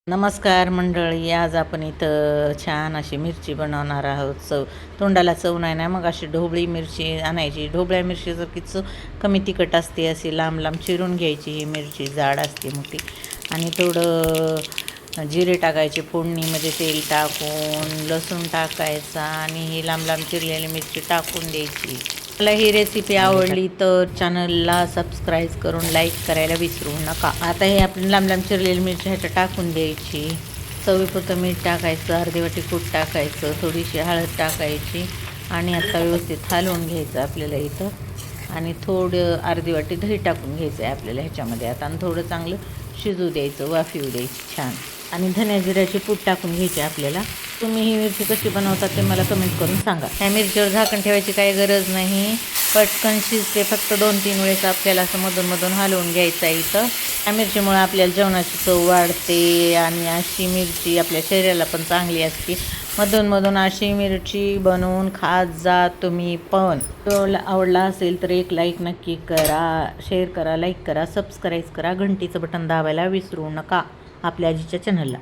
नमस्कार मंडळी, आज आपण इथं छान अशी मिरची बनवणार आहोत. तोंडाला चव नाही ना, मग अशी ढोबळी मिरची आणायची. ढोबळ्या मिरची जर की कमी तिखट असते, अशी लांब लांब चिरून घ्यायची. ही मिरची जाड असते मोठी. आणि थोडं जिरे टाकायचे फोडणीमध्ये, तेल टाकून लसूण टाकायचा आणि ही लांब लांब चिरलेली मिरची टाकून द्यायची. मला ही रेसिपी आवडली तर चॅनलला सबस्क्राईब करून लाईक करायला विसरू नका. आता हे आपण लांब लांब चिरलेली मिरची ह्याच्यात टाकून द्यायची. चवीपुरतं मीठ टाकायचं, अर्धी वाटी कूट टाकायचं, थोडीशी हळद टाकायची आणि आता व्यवस्थित हलवून घ्यायचं आपल्याला इथं. आणि थोडं अर्धी वाटी दही टाकून घ्यायचं आहे आपल्याला ह्याच्यामध्ये आता. आणि थोडं चांगलं शिजू द्यायचं, वाफ येऊ द्यायची छान. आणि धन्या जिऱ्याची पूड टाकून घ्यायची आपल्याला. तुम्ही ही मिरची कशी बनवता ते मला कमेंट करून सांगा. ह्या मिरचीवर झाकण ठेवायची काही गरज नाही, पटकन शिजते. फक्त 2-3 वेळेस आपल्याला असं मधून हलवून घ्यायचं आहे इथं. ह्या मिरचीमुळे आपल्याला जेवणाची चव वाढते आणि अशी मिरची आपल्या शरीराला पण चांगली असते. मधून अशी मिरची बनवून खात जा तुम्ही पण. आवडला असेल तर एक लाईक नक्की करा, शेअर करा, लाईक करा, सबस्क्राईब करा, घंटीचं बटन दाबायला विसरू नका आपल्या आजीच्या चॅनलला.